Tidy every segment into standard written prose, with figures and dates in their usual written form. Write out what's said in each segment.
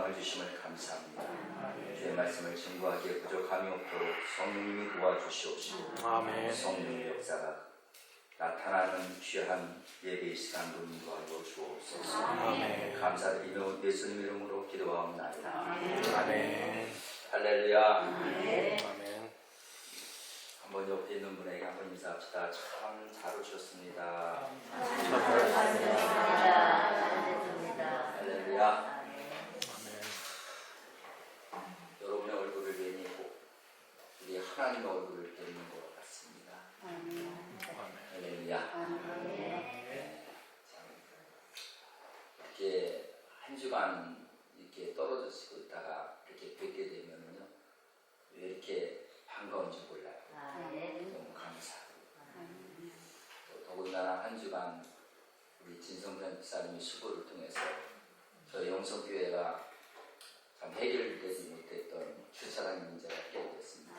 평강을 주심을 감사합니다. 주의 말씀을 증거하기에 부족함이 없도록 성령님이 도와주시옵시고 성령의 역사가 나타나는 귀한 예배의 시간으로 인도하여 주옵소서. 감사드리며 예수님 이름으로 기도하옵나이다. 아멘. 할렐루야. 아멘. 한번 옆에 있는 분에게 한번 인사합시다. 참 잘 오셨습니다. 할렐루야. 여러분의 얼굴을 뵈니 꼭 우리 하나님의 얼굴을 뵙는 것 같습니다. 할렐루야. 이렇게 한 주간 이렇게 떨어지고 있다가 이렇게 뵙게 되면은요, 왜 이렇게 반가운지 몰라요. 너무 감사하고. 더군다나 한 주간 우리 진성편 집사님의 수고를 통해서 저희 영성교회가 참 해결되지 못했던 주차장 문제가 해결됐습니다.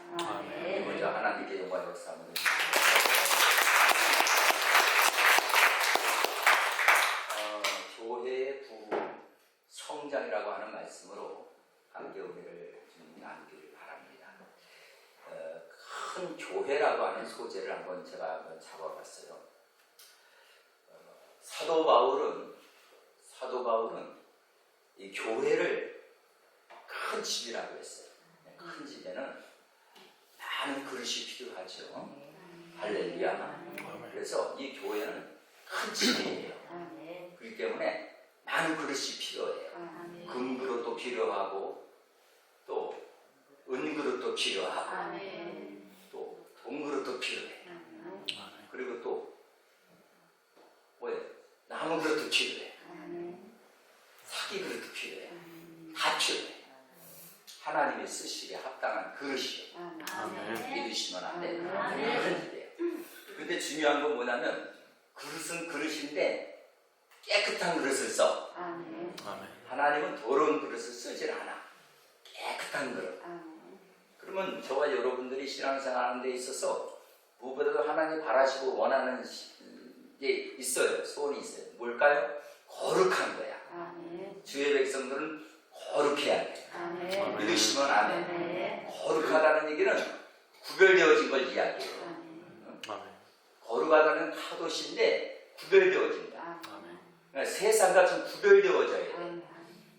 먼저 하나님께 영광 역사함을 교회의 부흥, 성장이라고 하는 말씀으로 함께 은혜를 좀 나누기를 바랍니다. 큰 교회라고 하는 소재를 한번 제가 잡아봤어요. 사도 바울은 이 교회를 큰 집이라고 했어요. 큰 집에는 많은 그릇이 필요하죠. 할렐루야. 그래서 이 교회는 큰 집이에요. 그렇기 때문에 많은 그릇이 필요해요. 금그릇도 필요하고 또 은그릇도 필요하고 또 돈그릇도 필요해요. 그리고 또 뭐예요? 나무 그릇도 필요해요. 사기 그릇도 필요해요. 다 필요해요. 하나님이 쓰시기에 합당한 그릇이에요. 믿으시면 안 돼요. 그런 집이에요. 근데 중요한 건 뭐냐면 그릇은 그릇인데 깨끗한 그릇을 써. 하나님은 더러운 그릇을 쓰질 않아. 깨끗한 그릇. 그러면 저와 여러분들이 신앙생활 하는 데 있어서 무엇보다도 하나님 바라시고 원하는 게 있어요. 소원이 있어요. 뭘까요? 거룩한 거야. 주의 백성들은 거룩해야 돼. 믿으시면 아멘. 거룩하다는 얘기는 구별되어진 걸 이야기해요. 거룩하다는 카도시인데 구별되어진다. 그러니까 세상과 좀 구별되어져야 돼.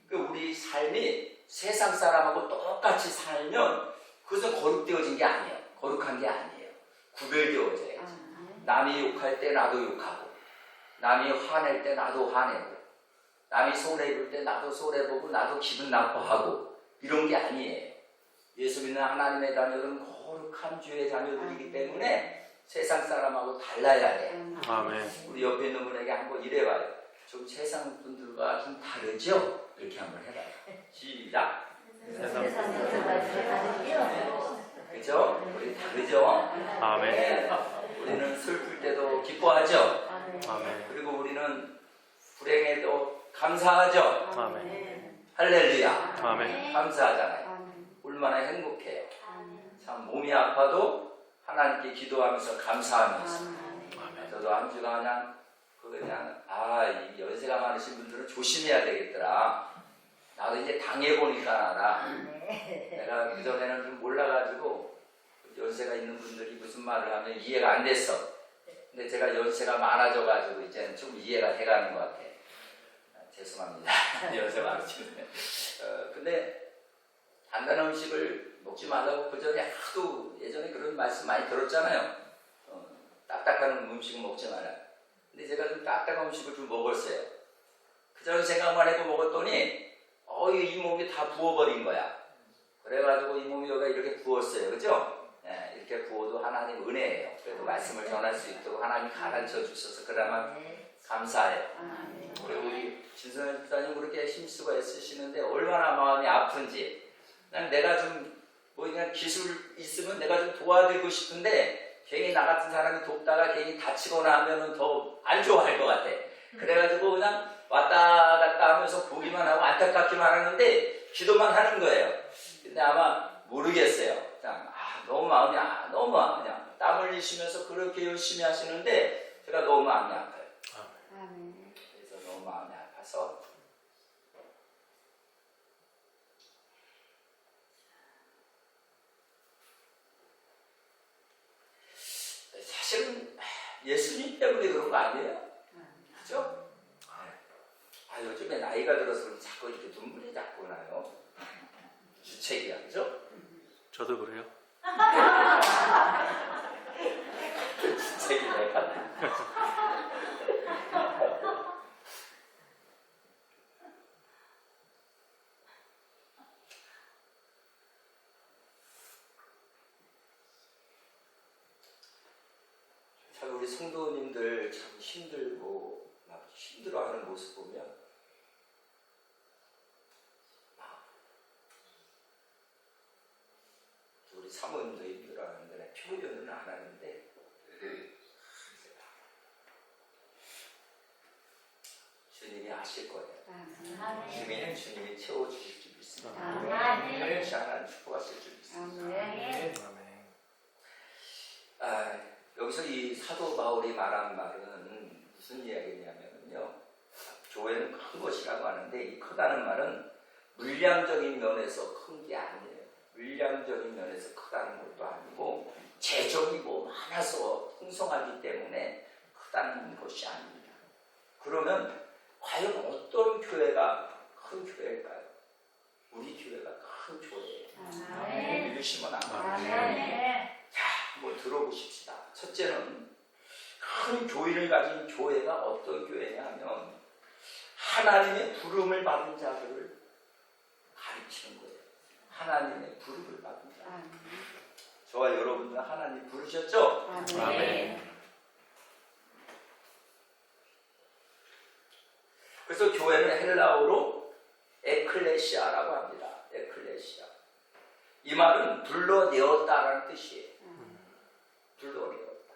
그러니까 우리 삶이 세상 사람하고 똑같이 살면 그것은 거룩되어진 게 아니에요. 거룩한 게 아니에요. 구별되어져야지. 남이 욕할 때 나도 욕하고, 남이 화낼 때 나도 화내고, 남이 손해볼 때 나도 손해보고, 나도 기분 나빠하고, 이런 게 아니에요. 예수 믿는 하나님의 자녀들은 거룩한 주의 자녀들이기 때문에 세상 사람하고 달라야 돼. 아멘. 우리 옆에 있는 분에게 한번 이래봐요. 좀 세상 분들과 좀 다르죠? 이렇게 한번 해봐요. 시작. 세상 분들과 다르죠? 그죠? 우리 다르죠? 아멘. 네. 우리는 슬플 때도 기뻐하죠? 아멘. 그리고 우리는 불행에도 감사하죠? 아멘. 할렐루야. 아멘. 감사하잖아요. 얼마나 행복해요. 참 몸이 아파도 하나님께 기도하면서 감사하면서. 아멘. 저도 한 주간 그냥 이 연세가 많으신 분들은 조심해야 되겠더라. 나도 이제 당해보니까 알아. 내가 그전에는 좀 몰라가지고 연세가 있는 분들이 무슨 말을 하면 이해가 안 됐어. 근데 제가 연세가 많아져가지고 이제는 좀 이해가 돼가는 것 같아. 죄송합니다. 연세 많으시면. 근데 단단한 음식을 먹지 말라고 그전에 하도 예전에 그런 말씀 많이 들었잖아요. 딱딱한 음식을 먹지 말라. 근데 제가 좀 딱딱한 음식을 좀 먹었어요. 그전 생각만 해도 먹었더니 이 몸이 다 부어버린 거야. 그래가지고 이 몸이 여기가 이렇게 부었어요. 그죠? 네, 이렇게 부어도 하나님 은혜예요. 그래도 말씀을 전할 수 있도록 하나님 가르쳐 주셔서 그나마 감사해요. 그리고 우리 진선 집사님 그렇게 힘쓰고 애쓰시는데 얼마나 마음이 아픈지. 그냥 내가 좀 그냥 기술 있으면 내가 좀 도와드리고 싶은데 괜히 나 같은 사람이 돕다가 괜히 다치거나 하면은 더 안 좋아할 것 같아. 그래가지고 그냥 왔다 갔다 하면서 보기만 하고 안타깝기만 하는데 기도만 하는 거예요. 근데 아마 모르겠어요. 그냥 너무 마음이 너무 그냥 땀 흘리시면서 그렇게 열심히 하시는데 제가 너무 마음이 아파요. 그래서 너무 마음이 아파서 예수님 때문에 그런 거 아니에요? 그죠? 요즘에 나이가 들어서 자꾸 이렇게 눈물이 자꾸 나요. 주책이야, 그죠? 저도 그래요. 주책이네. 참 우리 성도님들 참 힘들고 막 힘들어하는 모습 보면 우리 사모님도 힘들어하는데 표현은 안 하는데 주님이 아실 거예요. 주님이 채워주실 줄 믿습니다. 하나님 축복하실 줄 믿습니다. 여기서 이 사도 바울이 말한 말은 무슨 이야기냐면요. 교회는 큰 것이라고 하는데 이 크다는 말은 물량적인 면에서 큰 게 아니에요. 물량적인 면에서 크다는 것도 아니고 재정이 많아서 풍성하기 때문에 크다는 것이 아닙니다. 그러면 과연 어떤 교회가 큰 교회일까요? 우리 교회가 큰 교회예요. 믿으시면 안 돼요. 자, 한번 들어보십시다. 첫째는 큰 교회를 가진 교회가 어떤 교회냐 하면 하나님의 부름을 받은 자들을 가르치는 거예요. 하나님의 부름을 받은 자. 저와 여러분들 하나님 부르셨죠? 아멘. 그래서 교회는 헬라어로 에클레시아라고 합니다. 에클레시아. 이 말은 불러내었다라는 뜻이에요. 불러내었다.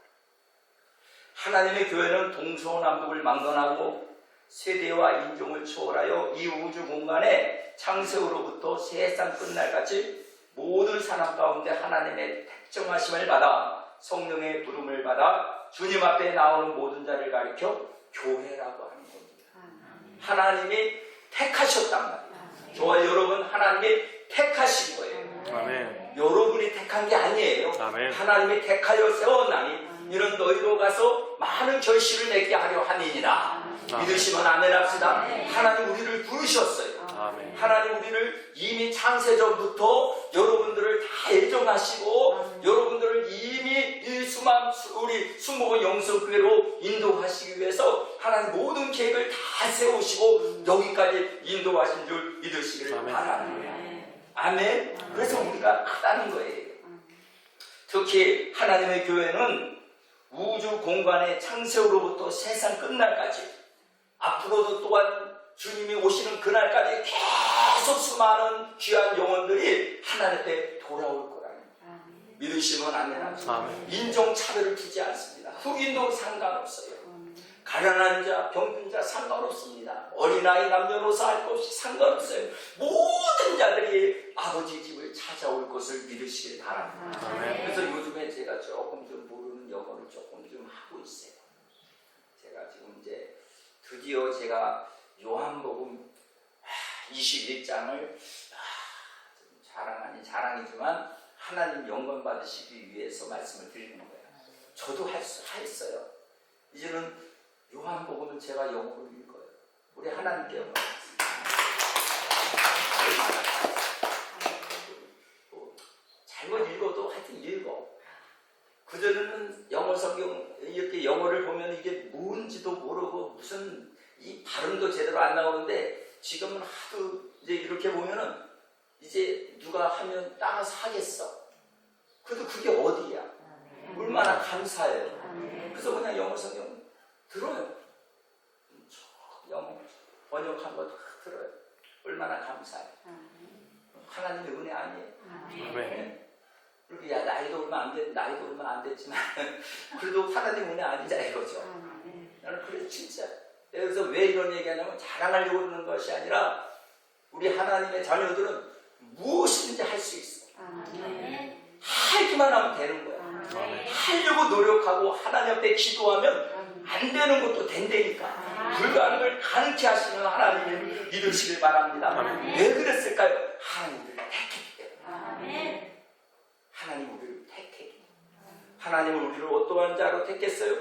하나님의 교회는 동서남북을 막론하고 세대와 인종을 초월하여 이 우주 공간에 창세로부터 세상 끝날까지 모든 사람 가운데 하나님의 택정하심을 받아 성령의 부름을 받아 주님 앞에 나오는 모든 자를 가리켜 교회라고 하는 겁니다. 하나님이 택하셨단 말이에요. 저와 여러분 하나님이 택하신 거예요. 아멘. 여러분이 택한 게 아니에요. 아멘. 하나님이 택하여 세웠나니 이런 너희로 가서 많은 결실을 맺게 하려 함이니라. 믿으시면 아멘 합시다. 하나님 우리를 부르셨어요. 아멘. 하나님 우리를 이미 창세전부터 여러분들을 다 예정하시고 여러분들을 이미 우리 순복음 영성교회로 인도하시기 위해서 하나님 모든 계획을 다 세우시고 여기까지 인도하신 줄 믿으시기를 바랍니다. 아멘. 그래서 우리가 크다는 거예요. 특히 하나님의 교회는 우주 공간의 창세로부터 세상 끝날까지 앞으로도 또한 주님이 오시는 그날까지 계속 수많은 귀한 영혼들이 하나님 앞에 돌아올 거라는 믿으시면 아멘 합시다. 인종차별을 두지 않습니다. 흑인도 상관없어요. 가난한 자, 병든 자 상관없습니다. 어린아이, 남녀노소 할 것 없이 상관없어요. 모든 자들이 아버지 집을 찾아올 것을 믿으시길 바랍니다. 그래서 요즘에 제가 조금 좀 모르는 영어를 조금 좀 하고 있어요. 제가 지금 이제 드디어 제가 요한복음 21장을 자랑 아닌 자랑이지만 하나님 영광 받으시기 위해서 말씀을 드리는 거예요. 저도 했어요. 이제는 요한복음은 제가 영어로 읽어요. 우리 하나님께 영광 받습니다. 잘못 읽어도 하여튼 읽어. 그전에는 영어 성경 이렇게 영어를 보면 이게 뭔지도 모르고 무슨 이 발음도 제대로 안 나오는데 지금은 하도 이제 이렇게 보면은 이제 누가 하면 따라서 하겠어. 그래도 그게 어디야? 얼마나 감사해요. 그래서 그냥 영어 성경 들어요. 영어 번역한 거 다 들어요. 얼마나 감사해요. 하나님의 은혜 아니에요. 아멘. 그리고 야 나이도 얼마 안 됐지만 그래도 하나님 은혜 아니냐 이거죠. 나는 그래 진짜. 그래서 왜 이런 얘기하냐면 자랑하려고 그러는 것이 아니라 우리 하나님의 자녀들은 무엇이든지 할 수 있어. 하기만 하면 되는 거야. 하려고 노력하고 하나님 앞에 기도하면 안 되는 것도 된다니까. 불가능한 걸 가능케 하시는 하나님을 믿으시길 바랍니다. 왜 그랬을까요? 하나님을 택했기 때문에. 하나님 우리를 택했기 때문에. 하나님은 우리를 어떠한 자로 택했어요?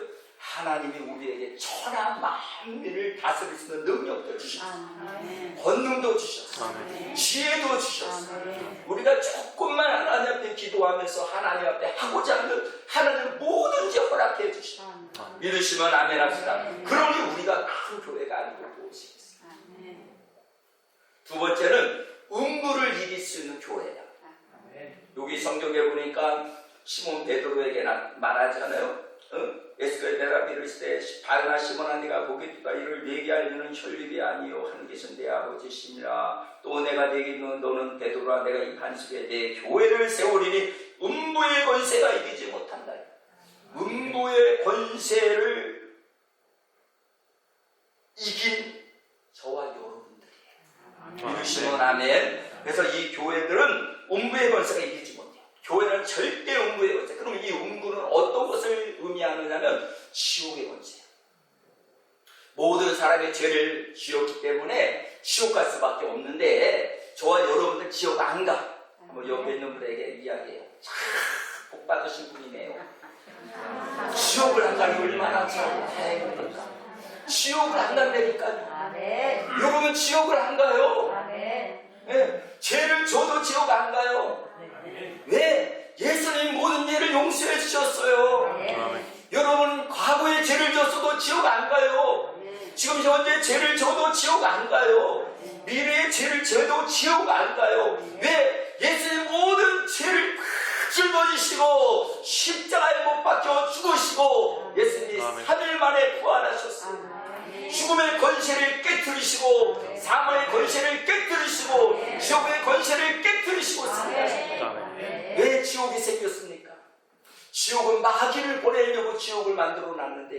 하나님이 우리에게 천하 만민을 다스릴 수 있는 능력도 주셨어요. 아멘. 권능도 주셨어요. 아멘. 지혜도 주셨어요. 아멘. 우리가 조금만 하나님 앞에 기도하면서 하나님 앞에 하고자 하는 하나님 뭐든지 허락해 주시고 믿으시면 아멘 합시다. 그러니 우리가 큰 교회가 아니고 무엇이겠어요. 아멘. 두 번째는 음부를 이길 수 있는 교회다. 여기 성경에 보니까 시몬 베드로에게 말하잖아요. 예수의 대답 이르시되 바요나 시몬아 네가 보기가 이를 내게 알리는 혈육이 아니요 하나님께서 내 아버지시니라. 또 내가 내게 있는 너는 베드로라 내가 이 반석에 내 교회를 세우리니 음부의 권세가 이기지 못한다. 음부의 권세를 이긴 저와 여러분들이에요. 믿으시면 아멘. 그래서 이 교회들은 음부의 권세가 이기지 못해요. 교회는 절대 음부의 권세. 그럼 이 음부는 어떤 것을 의미하느냐면 지옥의 권세예요. 모든 사람의 죄를 지었기 때문에 지옥 갈 수밖에 없는데 저와 여러분들 지옥 안 가. 한번 옆에 있는 분에게 이야기해요. 참 복 받으신 분이네요. 지옥을 안 가니 얼마나 참 다행입니까? 지옥을 안 간다니까요. 아멘. 여러분 지옥을 안 가요. 아멘. 네, 죄를 져도 지옥 안 가요. 왜? 예수님 모든 죄를 용서해 주셨어요. 여러분 과거에 죄를 졌어도 지옥 안 가요. 지금 현재 죄를 져도 지옥 안 가요. 미래에 죄를 져도 지옥 안 가요. 왜? 예수님 모든 죄를 짊어지시고 십자가에 못 박혀 죽으시고 예수님이 3일 만에 부활하셨어요. 죽음의 권세를 깨뜨리시고 사망의 권세를 깨뜨리시고 지옥의 권세를 깨뜨리시고 승리하셨다. 왜 지옥이 생겼습니까? 지옥은 마귀를 보내려고 지옥을 만들어 놨는데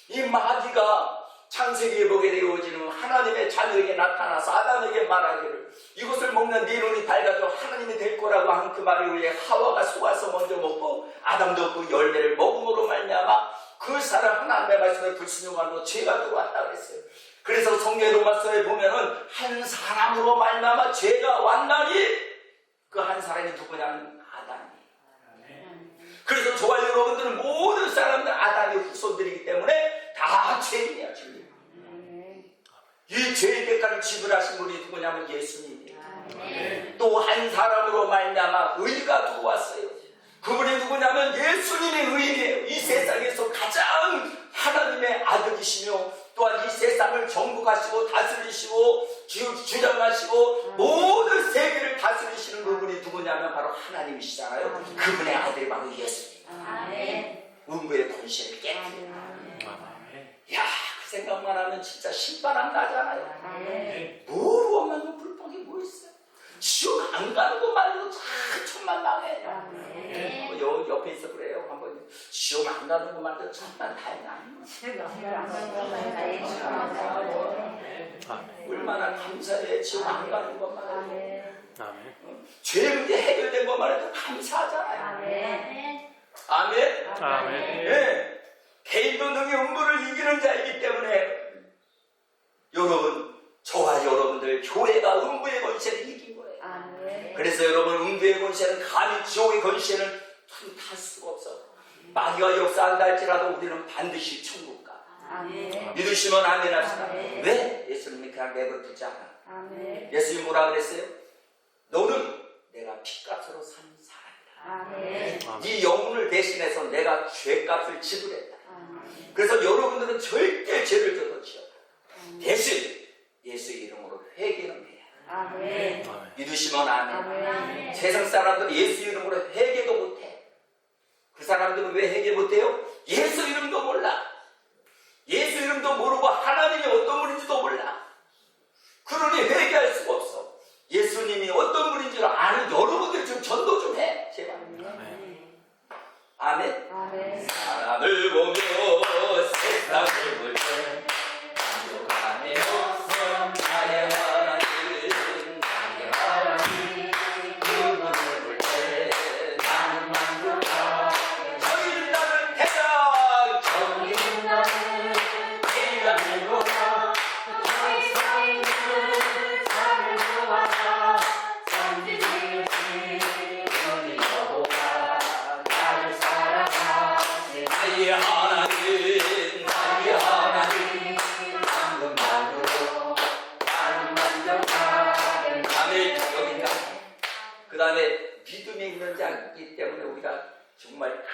이 마귀가 창세기에 보게 되어지는 하나님의 자녀에게 나타나서 아담에게 말하기를 이것을 먹는 네 눈이 밝아져 하나님이 될 거라고 한 그 말에 의해 하와가 속아서 먼저 먹고 아담도 그 열매를 먹음으로 말미암아 그 사람 하나님의 말씀에 불순종하고 죄가 들어왔다 그랬어요. 그래서 성경 로마서에 보면은 한 사람으로 말미암아 죄가 왔나니 그 한 사람이 누구냐면 아담이에요. 그래서 저와 여러분들은 모든 사람들 아담의 후손들이기 때문에 다 죄인이야. 주님. 이 죄의 대가를 지불하신 분이 누구냐면 예수님이에요. 또 한 사람으로 말미암아 의가 들어왔어요. 그분이 누구냐면 예수님의 의인이에요. 이 세상에서 가장 하나님의 아들이시며 또한 이 세상을 정복하시고 다스리시고 주장하시고 모든 세계를 다스리시는 그분이 누구냐면 바로 하나님이시잖아요. 그분의 아들이 바로 예수님. 음부의 권세를 깨뜨려. 야, 그 생각만 하면 진짜 신발 안 나잖아요. 뭘 원망하면 불법이 뭐 있어요? 지옥 안 가는 것만으로 다 천만 망해요. 옆에 있어 그래요. 한번 지옥 안 가는 것만으로 천만 다행이야. 얼마나 감사해. 지옥 안 가는 것만으로. 죄 문제 해결된 것만 해도 감사하잖아요. 아멘. 아멘. 네. 개인도 능히 음부를 이기는 자이기 때문에 여러분 저와 여러분들 교회가 음부의 권세를 이긴 거예요. 그래서 여러분 음부의 권세는 감히 지옥의 권세는 틈탈 수가 없어. 마귀가 역사한다 할지라도 우리는 반드시 천국 가. 믿으시면 아멘 합시다. 왜? 예수님이 그냥 내버려두지 않아. 예수님이 뭐라 그랬어요? 너는 내가 피값으로 산 사람이다. 네 영혼을 대신해서 내가 죄값을 지불했다. 그래서 여러분들은 절대 죄를 져도 지어라. 대신 예수의 이름으로 회개는 해야. 믿으시면 아멘. 세상 사람들은 예수 이름으로 회개도 못해. 그 사람들은 왜 회개 못해요? 예수 이름도 몰라. 예수 이름도 모르고 하나님이 어떤 분인지도 몰라. 그러니 회개할 수가 없어. 예수님이 어떤 분인지를 아는 여러분들 좀 전도 좀 해. 제발. 아멘. 사람을 보며 세상을 볼 때 만족함이 없어. 나의 하나님, 나의 하나님, 그분을 볼 때 나는 만족함. 저희 나는 대장, 저희 나는 대장이고 저희 사이는 그 다음에 믿음이 있는 자이기 때문에 우리가 정말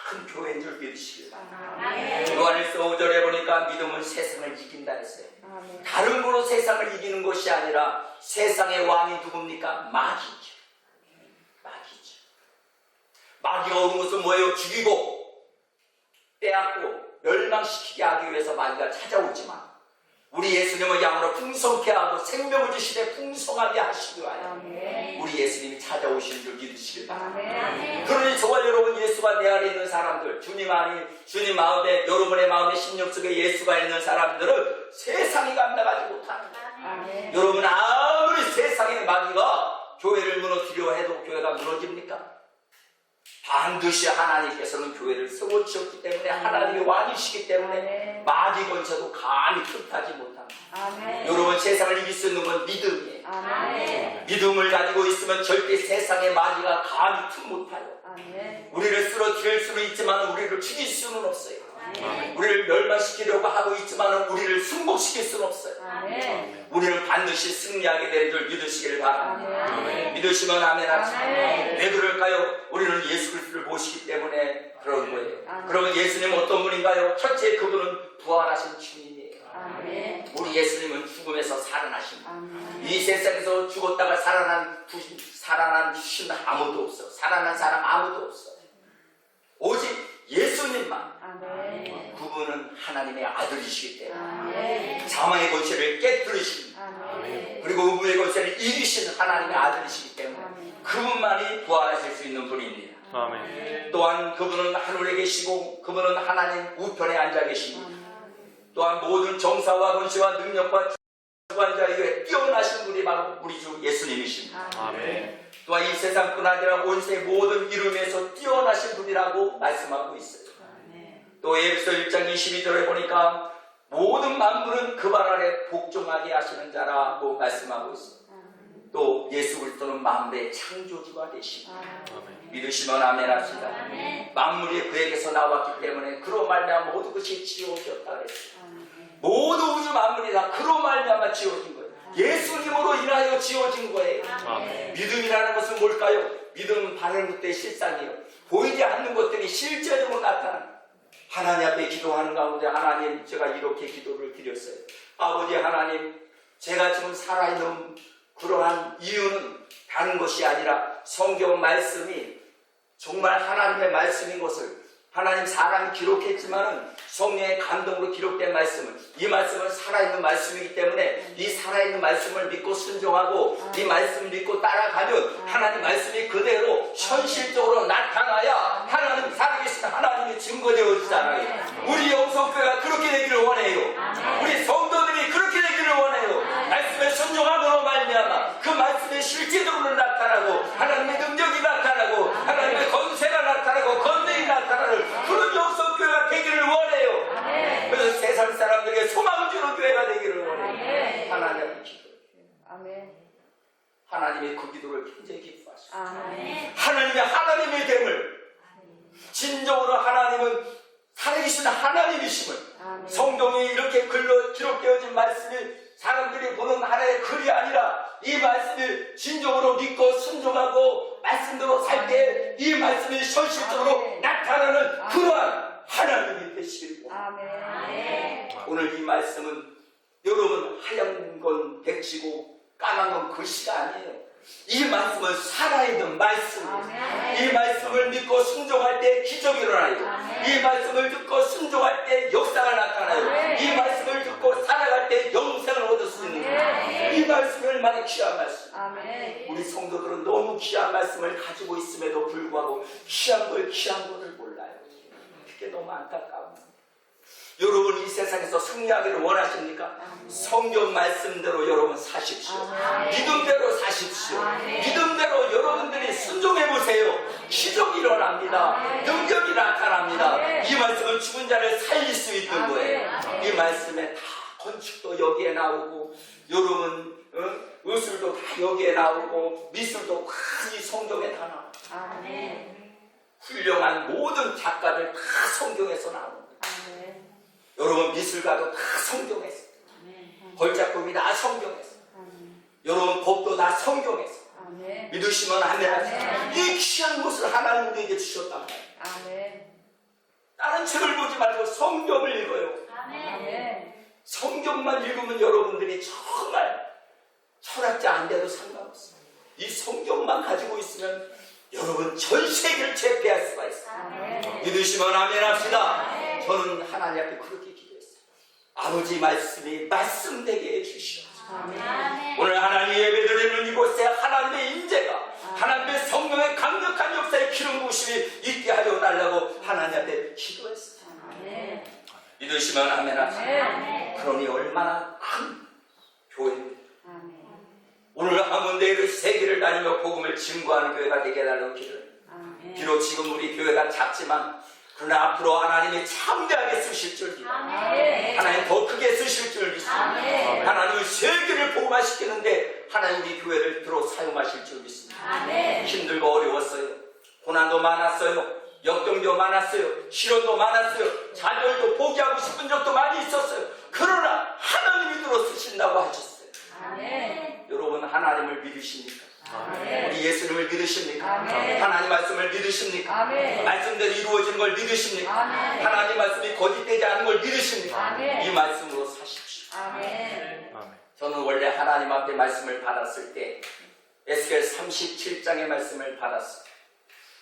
큰 교회인 줄 믿으시길 바랍니다. 요한일서 5절에 보니까 믿음은 세상을 이긴다 했어요. 다른 거로 세상을 이기는 것이 아니라 세상의 왕이 누굽니까? 마귀죠. 마귀죠. 마귀가 오는 것은 뭐예요? 죽이고 빼앗고 멸망시키게 하기 위해서 마귀가 찾아오지만 우리 예수님은 양으로 풍성케 하고 생명을 주시되 풍성하게 하시기 위하여 우리 예수님이 찾아오신 줄 믿으시길 바랍니다. 그러니 저와 여러분, 예수가 내 안에 있는 사람들, 주님 마음에, 여러분의 마음에 심령 속에 예수가 있는 사람들은 세상이 감당하지 못합니다. 여러분, 아무리 세상의 마귀가 교회를 무너뜨려 해도 교회가 무너집니까? 반드시 하나님께서는 교회를 세워주셨기 때문에 하나님의 왕이시기 때문에 마귀 권세도 감히 틈타지 못합니다. 여러분, 세상을 이길 수 있는 건 믿음이에요. 믿음을 가지고 있으면 절대 세상의 마귀가 감히 틈 못타요. 우리를 쓰러뜨릴 수는 있지만 우리를 죽일 수는 없어요. 우리를 멸망시키려고 하고 있지만 우리를 승복시킬 수는 없어요. 우리는 반드시 승리하게 되는 줄 믿으시기를 바랍니다. 믿으시면 아멘 하시고. 왜 그럴까요? 우리는 예수 그리스도를 모시기 때문에 그런 거예요. 그러면 예수님은 어떤 분인가요? 첫째, 그분은 부활하신 주님이에요. 우리 예수님은 죽음에서 살아나신 분. 이 세상에서 죽었다가 살아난 신 아무도 없어. 살아난 사람 아무도 없어. 오직 예수님만. 그분은 하나님의 아들이시기 때문에 사망의 권세를 깨뜨리신, 그리고 의무의 권세를 이기신 하나님의 아들이시기 때문에 그분만이 부활하실 수 있는 분입니다. 또한 그분은 하늘에 계시고 그분은 하나님 우편에 앉아 계시고 또한 모든 정사와 권세와 능력과 주관자 이외에 뛰어나신 분이 바로 우리 주 예수님이십니다. 또한 이 세상뿐 아니라 온 세의 모든 이름에서 뛰어나신 분이라고 말씀하고 있어요. 또 에베소 1장 22절에 보니까 모든 만물은 그 발 아래 복종하게 하시는 자라고 말씀하고 있어요. 또 예수 그리스도는 만물의 창조주가 되시고 믿으시면 아멘 합시다. 만물이 그에게서 나왔기 때문에 그로 말미암아 모든 것이 지어졌다 그랬어요. 모든 우주 만물이 다 그로 말미암아 지어진 거예요. 예수님으로 인하여 지어진 거예요. 믿음이라는 것은 뭘까요? 믿음은 바라는 것들의 실상이에요. 보이지 않는 것들이 실제적으로 나타납니다. 하나님 앞에 기도하는 가운데, 하나님, 제가 이렇게 기도를 드렸어요. 아버지 하나님, 제가 지금 살아있는 그러한 이유는 다른 것이 아니라 성경 말씀이 정말 하나님의 말씀인 것을, 하나님 사람이 기록했지만은 성령의 감동으로 기록된 말씀을, 이 말씀은 살아있는 말씀이기 때문에 이 살아있는 말씀을 믿고 순종하고 이 말씀을 믿고 따라가면 하나님 말씀이 그대로 현실적으로 나타나야 하나님 살아계신 하나님이 증거되어지잖아요. 우리 영성교회가 그렇게 되기를 원해요. 우리 성도들이 그렇게 되기를 원해요. 말씀에 순종함으로 말미암아 그 말씀이 실제적으로 나타나고 하나님의 능력이 나타나고 하나님의 권세가 나타나고 권능이 나타나는 그런 영성교회가 되기를 원해요. 그래서 세상 사람들에게 소망 주는 교회가 되기를 원해요. 하나님의 기도. 하나님의 그 기도를 굉장히 기뻐하시고 하나님의 됨을 진정으로 하나님은 살아계신 하나님이심을 성경에 이렇게 글로 기록되어진 말씀이 사람들이 보는 하나의 글이 아니라 이 말씀을 진정으로 믿고 순종하고 말씀대로 살 때 이 말씀이 현실적으로 나타나는 그러한 하나님이 되시길 원합니다. 오늘 이 말씀은 여러분 하얀 건 백지고 까만 건 글씨가 아니에요. 이 말씀은 살아있는 말씀이에요. 이 말씀을 믿고 순종할 때 기적이 일어나요. 이 말씀을 듣고 순종할 때 역사가 나타나요. 이 말씀을 듣고 살아갈 때 영생을 얻을 수 있는 거예요. 이 말씀이 얼마나 귀한 말씀. 우리 성도들은 너무 귀한 말씀을 가지고 있음에도 불구하고 귀한 것을 몰라요. 그게 너무 안타까워요. 여러분 이 세상에서 승리하기를 원하십니까? 성경 말씀대로 여러분 사십시오. 믿음대로 사십시오. 믿음대로 여러분들이 순종해보세요. 기적이 일어납니다. 능력이 나타납니다. 이 말씀은 죽은 자를 살릴 수 있는 거예요. 이 말씀에 다 건축도 여기에 나오고 여러분 의술도 다 여기에 나오고 미술도 이 성경에 다 나와요. 훌륭한 모든 작가들 다 성경에서 나옵니다. 여러분 미술가도 다 성경에서, 걸작품이 다 성경에서, 여러분 법도 다 성경에서, 아멘. 믿으시면 아멘 하세요. 아멘. 이 귀한 것을 하나님 우리에게 주셨단 말이에요. 아멘. 다른 책을 보지 말고 성경을 읽어요. 아멘. 성경만 읽으면 여러분들이 정말 철학자 안 돼도 상관없어요. 이 성경만 가지고 있으면 여러분 전 세계를 제패할 수가 있어요. 아멘. 믿으시면 아멘 합시다. 저는 하나님 앞에 그렇게 기도했어요. 아버지 말씀이 말씀되게 해주시옵소서. 아멘. 오늘 하나님 예배드리는 이곳에 하나님의 인재가 하나님의 성령의 강력한 역사의 기름 부으심이 있게 하여 달라고 하나님 앞에 기도했어요. 아멘. 믿으시면 아멘 합시다. 아멘. 그러니 얼마나 큰 교회입니다. 아멘. 오늘 한문대를 세계를 다니며 복음을 증거하는 교회가 되게 해달라고 기도해요. 아멘. 비록 지금 우리 교회가 작지만 그러나 앞으로 하나님이 창대하게 쓰실 줄 믿어요. 아멘. 하나님 더 크게 쓰실 줄 믿습니다. 아멘. 하나님은 세계를 복음화시키는데 하나님 우리 교회를 들어 사용하실 줄 믿습니다. 아멘. 힘들고 어려웠어요. 고난도 많았어요. 역경도 많았어요. 시련도 많았어요. 자녀도 포기하고 싶은 적도 많이 있었어요. 그러나 하나님이 들어 쓰신다고 하셨어요. 아멘. 여러분 하나님을 믿으십니까? 아멘. 우리 예수님을 믿으십니까? 아멘. 하나님 말씀을 믿으십니까? 아멘. 말씀대로 이루어지는 걸 믿으십니까? 아멘. 하나님 말씀이 거짓되지 않은 걸 믿으십니까? 아멘. 이 말씀으로 사십시오. 아멘. 아멘. 저는 원래 하나님 앞에 말씀을 받았을 때 에스겔 37장의 말씀을 받았어요.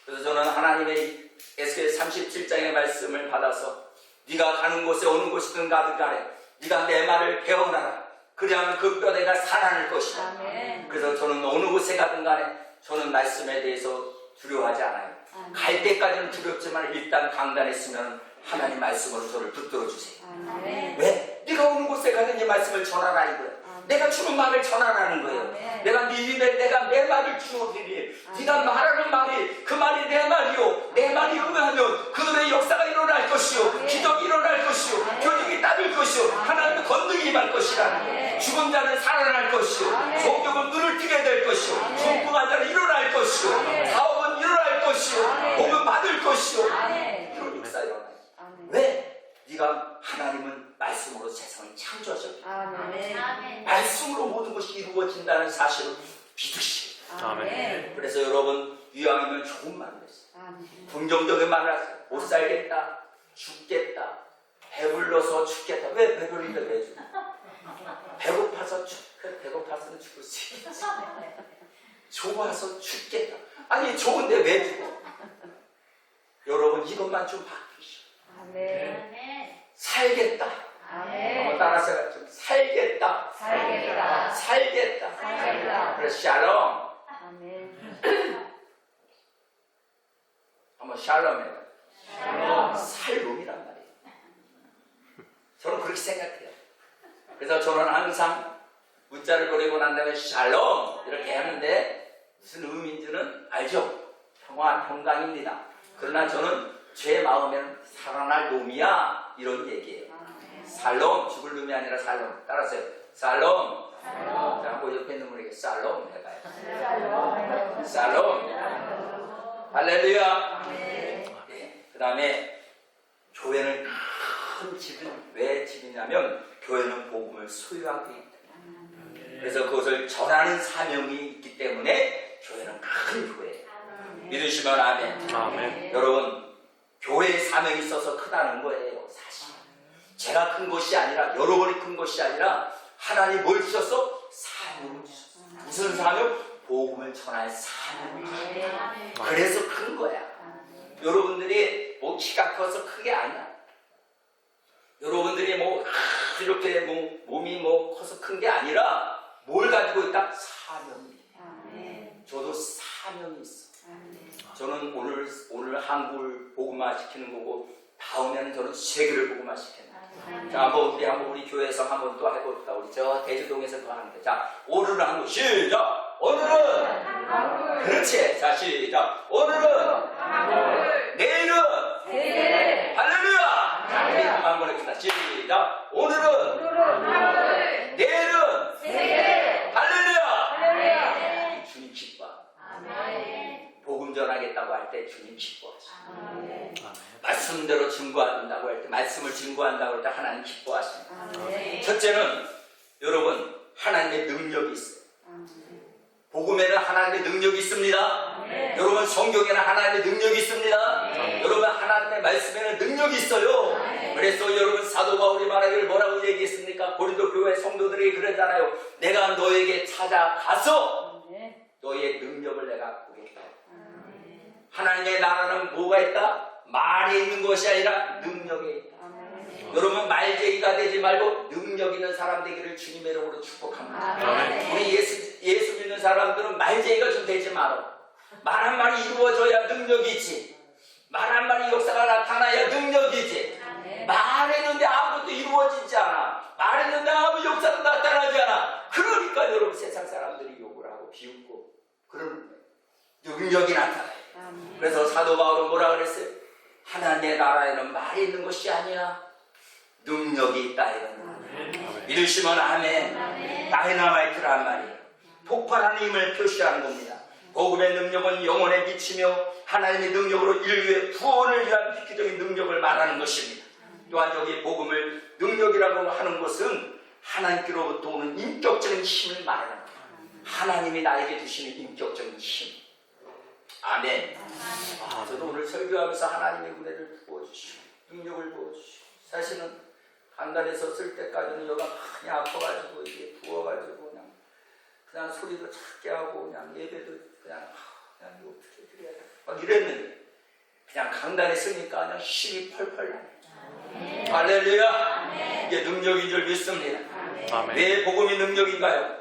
그래서 저는 하나님의 에스겔 37장의 말씀을 받아서 네가 가는 곳에 오는 곳이든 가든 간에 네가 내 말을 배워나라. 그리하면 그 뼈대가 살아날 것이다. 아멘. 그래서 저는 어느 곳에 가든 간에 저는 말씀에 대해서 두려워하지 않아요. 갈 때까지는 두렵지만 일단 강단했으면 하나님 말씀으로 저를 붙들어 주세요. 아멘. 왜? 네가 오는 곳에 가는 이 말씀을 전하라는 거예요. 내가 주는 말을 전하라는 거예요. 아멘. 내가 네 입에 내가 내 말을 주어드리니 네가 말하는 말이 그 말이 내 말이요. 내 말이 응하면 그들의 역사가 일어날 것이요. 아멘. 기적이 일어날 것이요. 아멘. 교직이 따를 것이요. 하나님의 건능이 임할 것이라는 거예요. 아멘. 죽은 자는 살아날 것이요. 아멘. 성경은 눈을 뜨게 될 것이요. 아멘. 중풍한 자는 일어날 것이요. 아멘. 사업은 일어날 것이요. 아멘. 복은 받을 것이요. 아멘. 이런 역사 일어나요. 아멘. 왜? 네가 하나님은 말씀으로 세상을 창조하셨다. 아멘. 말씀으로 모든 것이 이루어진다는 사실을 믿으시오. 아멘. 그래서 여러분 이왕이면 좋은 말을 했어요. 아멘. 긍정적인 말을 하세요. 못 살겠다, 죽겠다, 배불러서 죽겠다. 왜 배불리는데 왜 죽어? 배고파서 배고파서는 죽을 수 있지. 좋아서 죽겠다. 아니 좋은데 왜 죽어? 여러분 이것만 좀 바꾸시오. 아멘. 살겠다. 한번 아멘. 따라서 좀 살겠다. 살겠다. 살겠다. 살겠다. 그래 샬롬. 아멘. 한번 샬롬 해봐. 샬롬. 살롬이란 말이에요. 저는 그렇게 생각해요. 그래서 저는 항상 문자를 보내고 난 다음에 샬롬 이렇게 하는데 무슨 의미인지는 알죠? 평화, 평강입니다. 그러나 저는 제 마음에는 살아날 놈이야 이런 얘기예요. 살롬, 죽을 놈이 아니라 살롬. 따라서요. 살롬. 자, 한번 옆에 있는 분에게 살롬 해봐요. 살롬. 할렐루야. 네. 그 다음에 교회는 큰 집은 왜 집이냐면 교회는 복음을 소유하고 있다. 그래서 그것을 전하는 사명이 있기 때문에 교회는 큰 교회예요. 믿으시면 아멘. 아멘. 여러분 교회의 사명이 있어서 크다는 거예요. 사실 제가 큰 것이 아니라 여러분이 큰 것이 아니라 하나님 뭘 주셨어? 사명을 주셨어. 무슨 사명? 복음을 전할 사명을 주셨어. 그래서 큰 거야. 여러분들이 뭐 키가 커서 크게 아니야. 여러분들이 뭐 이렇게 뭐 몸이 뭐 커서 큰 게 아니라 뭘 가지고 있다? 사명이. 저도 사명이 있어. 저는 오늘 한국을 복음화 시키는 거고 다음에는 저는 세계를 복음화 시키는 거예요. 자, 한번 우리 교회에서 한번 또 해볼까? 우리 저 대주동에서 또 하는데, 자, 오늘은 한국 시작. 오늘은 그렇지. 자, 시작. 오늘은 내일은 할렐루야. 한번 해봅시다. 시작. 오늘은 내일은 할렐루야. 주님 기뻐. 복음 전하겠다고 할 때 주님 기뻐하시고 말씀대로 증거한다고 할 때 말씀을 증거한다고 할 때 하나님 기뻐하십니다. 첫째는 여러분 하나님의 능력이 있어요. 복음 복음에는 하나님의 능력이 있습니다. 네. 여러분 성경에는 하나님의 능력이 있습니다. 네. 여러분 하나님의 말씀에는 능력이 있어요. 네. 그래서 여러분 사도 바울이 말하기를 뭐라고 얘기했습니까? 고린도 교회 성도들에게 그랬잖아요. 내가 너에게 찾아가서 네. 너의 능력을 내가 보겠다. 하나님의 나라는 뭐가 있다? 말에 있는 것이 아니라 능력에 있다. 여러분 말쟁이가 되지 말고 능력 있는 사람 되기를 주님의 이름으로 축복합니다. 아멘. 우리 예수 믿는 사람들은 말쟁이가 좀 되지 말어. 말 한 마디 이루어져야 능력이 있지. 말 한 마디 역사가 나타나야 능력이지. 말했는데 아무것도 이루어지지 않아. 말했는데 아무 역사도 나타나지 않아. 그러니까 여러분 세상 사람들이 욕을 하고 비웃고 그런 능력이 나타나요. 그래서 사도 바울은 뭐라 그랬어요? 하나님의 나라에는 말이 있는 것이 아니야. 능력이 있다 이런 거예요. 믿으시면 아멘. 다이너마이트란 말이에요. 폭발하는 힘을 표시하는 겁니다. 복음의 능력은 영혼에 미치며 하나님의 능력으로 인류의 구원을 위한 획기적인 능력을 말하는 것입니다. 또한 여기 복음을 능력이라고 하는 것은 하나님께로부터 오는 인격적인 힘을 말하는 거예요. 하나님이 나에게 주시는 인격적인 힘. 아멘. 저도 오늘 설교하면서 하나님의 은혜를 부어주시고 능력을 부어주시고 사실은 간단해서 쓸 때까지는 여기가 많이 아파가지고 이게 부어가지고 그냥 소리도 작게 하고 그냥 예배도 그냥 이거 어떻게 드려야 돼? 막 이랬는데 그냥 강단에 쓰니까 그냥 힘이 펄펄 나네. 할렐루야. 이게 능력인 줄 믿습니다. 아멘. 왜 복음이 능력인가요?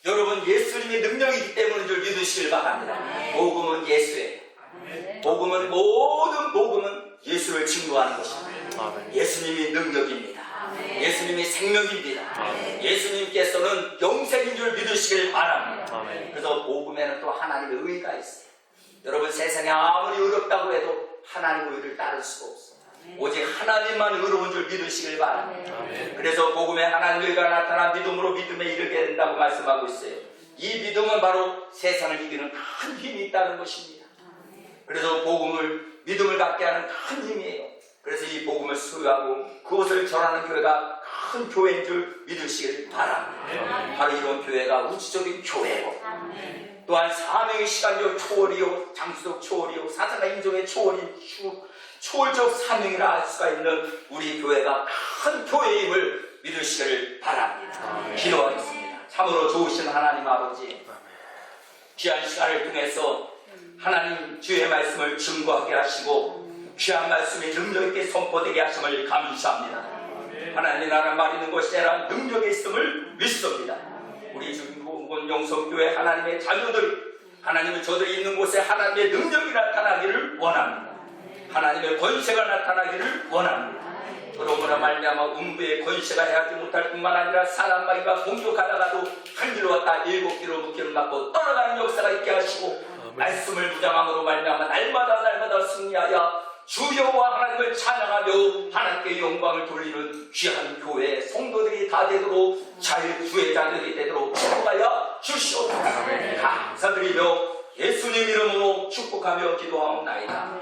여러분 예수님이 능력이기 때문인 줄 믿으시길 바랍니다. 복음은 예수예요. 복음은 모든 복음은 예수를 증거하는 것입니다. 아멘. 예수님이 능력입니다. 예수님이 생명입니다. 예수님께서는 영생인 줄 믿으시길 바랍니다. 아멘. 그래서 복음에는 또 하나님의 의가 있어요. 여러분 세상에 아무리 의롭다고 해도 하나님의 의를 따를 수가 없어요. 오직 하나님만 의로운 줄 믿으시길 바랍니다. 아멘. 그래서 복음에 하나님의 의가 나타나 믿음으로 믿음에 이르게 된다고 말씀하고 있어요. 이 믿음은 바로 세상을 이기는 큰 힘이 있다는 것입니다. 그래서 믿음을 갖게 하는 큰 힘이에요. 그래서 이 복음을 수여하고 그것을 전하는 교회가 큰 교회인 줄 믿으시길 바랍니다. 바로 이런 교회가 우주적인 교회고 또한 사명의 시간적 초월이요 장수적 초월이요 사상과 인종의 초월적 사명이라 할 수가 있는 우리 교회가 큰 교회임을 믿으시기를 바랍니다. 기도하겠습니다. 참으로 좋으신 하나님 아버지 귀한 시간을 통해서 하나님 주의 말씀을 증거하게 하시고 귀한 말씀이 능력 있게 선포되게 하심을 감사합니다. 하나님의 나라 말 있는 것이 아니라 능력이 있음을 믿습니다. 우리 중국은 영성교회 하나님의 자녀들이 하나님의 저들이 있는 곳에 하나님의 능력이 나타나기를 원합니다. 하나님의 권세가 나타나기를 원합니다. 그러므로 말미암아 음부의 권세가 해하지 못할 뿐만 아니라 사람 마귀가 공격하다가도 한 길로 왔다 7길로 묶기를 맞고 떠나가는 역사가 있게 하시고 말씀을 무장함으로 말미암아 날마다 승리하여 주 여호와 하나님을 찬양하며 하나님께 영광을 돌리는 귀한 교회 성도들이 다 되도록 자유주의 자녀들이 되도록 축복하여 주시옵소서. 감사드리며 예수님 이름으로 축복하며 기도하옵나이다.